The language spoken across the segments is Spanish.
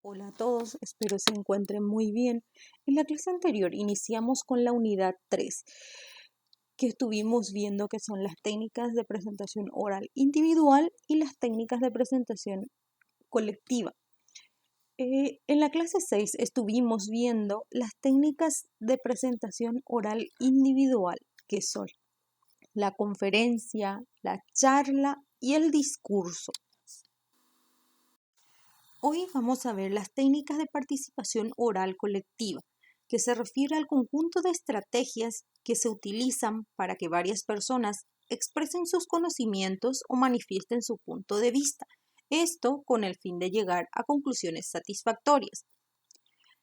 Hola a todos, espero se encuentren muy bien. En la clase anterior iniciamos con la unidad 3, que estuvimos viendo que son las técnicas de presentación oral individual y las técnicas de presentación colectiva. En la clase 6 estuvimos viendo las técnicas de presentación oral individual, que son la conferencia, la charla y el discurso. Hoy vamos a ver las técnicas de participación oral colectiva, que se refiere al conjunto de estrategias que se utilizan para que varias personas expresen sus conocimientos o manifiesten su punto de vista, esto con el fin de llegar a conclusiones satisfactorias.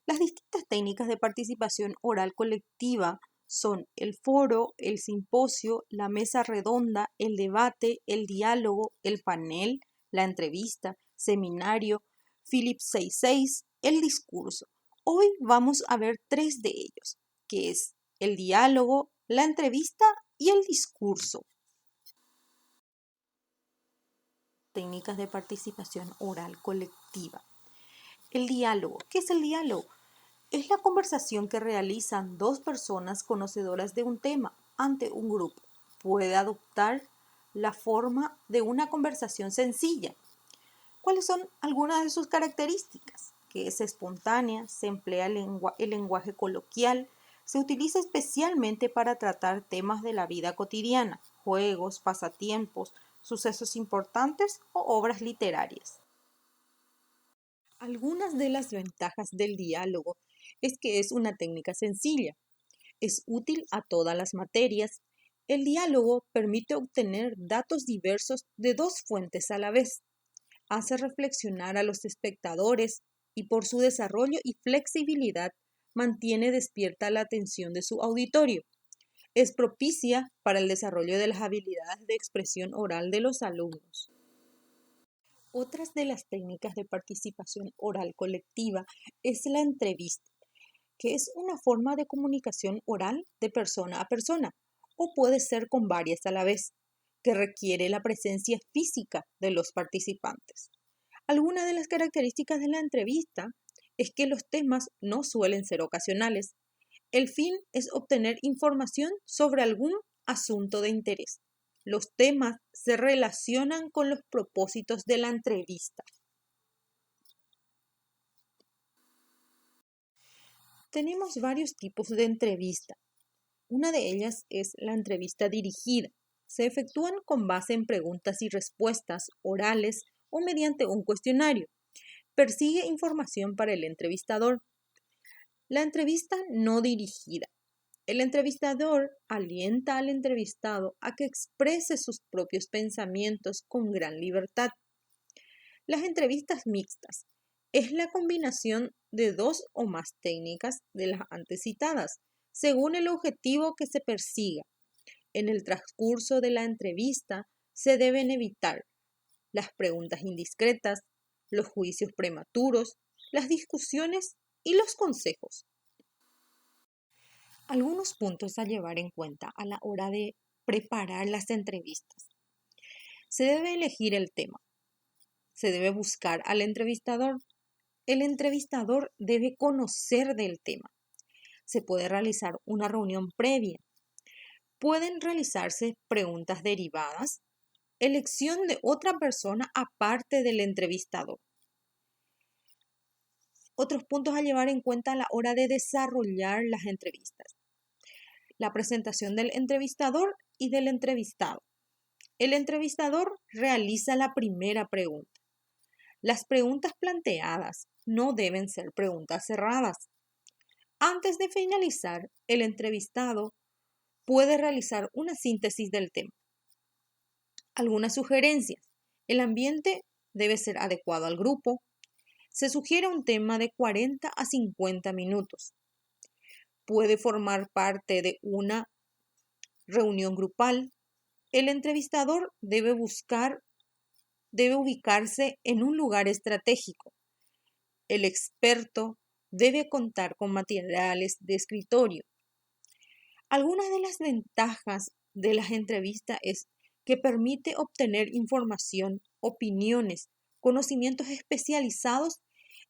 Las distintas técnicas de participación oral colectiva son el foro, el simposio, la mesa redonda, el debate, el diálogo, el panel, la entrevista, seminario, Phillips 66, el discurso. Hoy vamos a ver tres de ellos, que es el diálogo, la entrevista y el discurso. Técnicas de participación oral colectiva. El diálogo. ¿Qué es el diálogo? Es la conversación que realizan dos personas conocedoras de un tema ante un grupo. Puede adoptar la forma de una conversación sencilla. ¿Cuáles son algunas de sus características? Que es espontánea, se emplea el lenguaje coloquial, se utiliza especialmente para tratar temas de la vida cotidiana, juegos, pasatiempos, sucesos importantes o obras literarias. Algunas de las ventajas del diálogo es que es una técnica sencilla, es útil a todas las materias. El diálogo permite obtener datos diversos de dos fuentes a la vez, hace reflexionar a los espectadores y por su desarrollo y flexibilidad mantiene despierta la atención de su auditorio. Es propicia para el desarrollo de las habilidades de expresión oral de los alumnos. Otras de las técnicas de participación oral colectiva es la entrevista, que es una forma de comunicación oral de persona a persona, o puede ser con varias a la vez, que requiere la presencia física de los participantes. Algunas de las características de la entrevista es que los temas no suelen ser ocasionales. El fin es obtener información sobre algún asunto de interés. Los temas se relacionan con los propósitos de la entrevista. Tenemos varios tipos de entrevista. Una de ellas es la entrevista dirigida. Se efectúan con base en preguntas y respuestas orales o mediante un cuestionario. Persigue información para el entrevistador. La entrevista no dirigida. El entrevistador alienta al entrevistado a que exprese sus propios pensamientos con gran libertad. Las entrevistas mixtas es la combinación de dos o más técnicas de las antes citadas, según el objetivo que se persiga. En el transcurso de la entrevista se deben evitar las preguntas indiscretas, los juicios prematuros, las discusiones y los consejos. Algunos puntos a llevar en cuenta a la hora de preparar las entrevistas. Se debe elegir el tema. Se debe buscar al entrevistador. El entrevistador debe conocer del tema. Se puede realizar una reunión previa. Pueden realizarse preguntas derivadas, elección de otra persona aparte del entrevistador. Otros puntos a llevar en cuenta a la hora de desarrollar las entrevistas. La presentación del entrevistador y del entrevistado. El entrevistador realiza la primera pregunta. Las preguntas planteadas no deben ser preguntas cerradas. Antes de finalizar, el entrevistado puede realizar una síntesis del tema. Algunas sugerencias. El ambiente debe ser adecuado al grupo. Se sugiere un tema de 40 a 50 minutos. Puede formar parte de una reunión grupal. El entrevistador debe ubicarse en un lugar estratégico. El experto debe contar con materiales de escritorio. Algunas de las ventajas de las entrevistas es que permite obtener información, opiniones, conocimientos especializados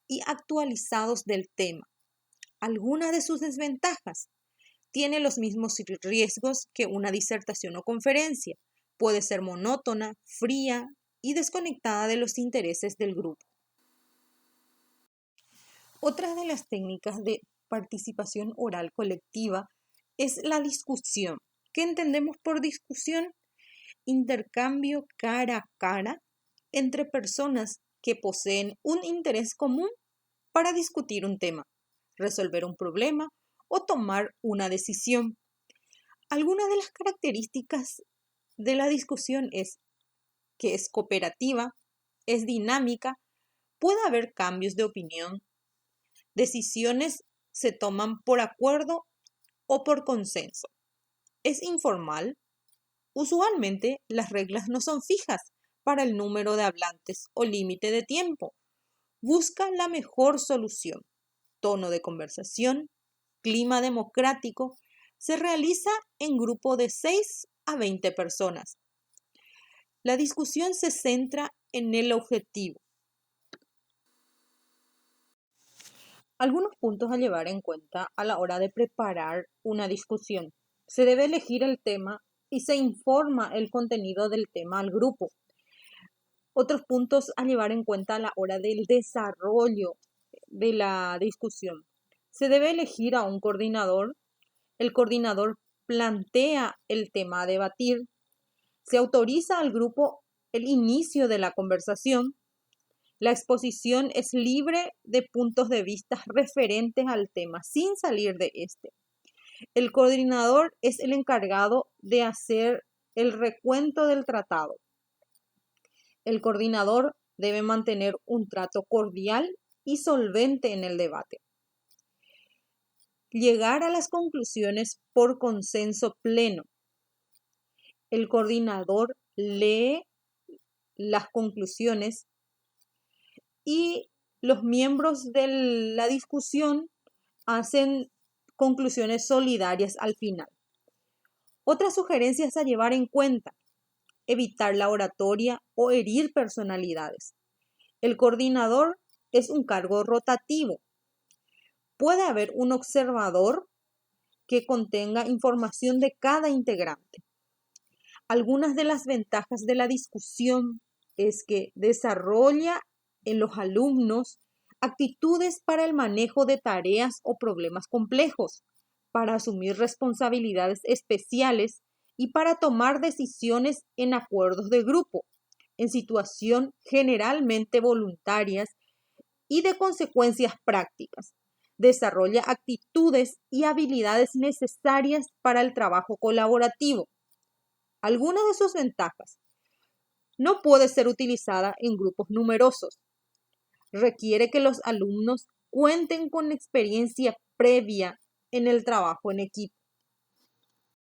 y actualizados del tema. Algunas de sus desventajas. Tiene los mismos riesgos que una disertación o conferencia. Puede ser monótona, fría y desconectada de los intereses del grupo. Otra de las técnicas de participación oral colectiva es la discusión. ¿Qué entendemos por discusión? Intercambio cara a cara entre personas que poseen un interés común para discutir un tema, resolver un problema o tomar una decisión. Algunas de las características de la discusión es que es cooperativa, es dinámica, puede haber cambios de opinión, decisiones se toman por acuerdo o por consenso. Es informal. Usualmente las reglas no son fijas para el número de hablantes o límite de tiempo. Busca la mejor solución. Tono de conversación, clima democrático. Se realiza en grupo de 6 a 20 personas. La discusión se centra en el objetivo. Algunos puntos a llevar en cuenta a la hora de preparar una discusión. Se debe elegir el tema y se informa el contenido del tema al grupo. Otros puntos a llevar en cuenta a la hora del desarrollo de la discusión. Se debe elegir a un coordinador. El coordinador plantea el tema a debatir. Se autoriza al grupo el inicio de la conversación. La exposición es libre de puntos de vista referentes al tema, sin salir de este. El coordinador es el encargado de hacer el recuento del tratado. El coordinador debe mantener un trato cordial y solvente en el debate. Llegar a las conclusiones por consenso pleno. El coordinador lee las conclusiones y los miembros de la discusión hacen conclusiones solidarias al final. Otras sugerencias a llevar en cuenta: evitar la oratoria o herir personalidades. El coordinador es un cargo rotativo. Puede haber un observador que contenga información de cada integrante. Algunas de las ventajas de la discusión es que desarrolla en los alumnos actitudes para el manejo de tareas o problemas complejos, para asumir responsabilidades especiales y para tomar decisiones en acuerdos de grupo, en situaciones generalmente voluntarias y de consecuencias prácticas. Desarrolla actitudes y habilidades necesarias para el trabajo colaborativo. Algunas de sus ventajas: no puede ser utilizada en grupos numerosos. Requiere que los alumnos cuenten con experiencia previa en el trabajo en equipo.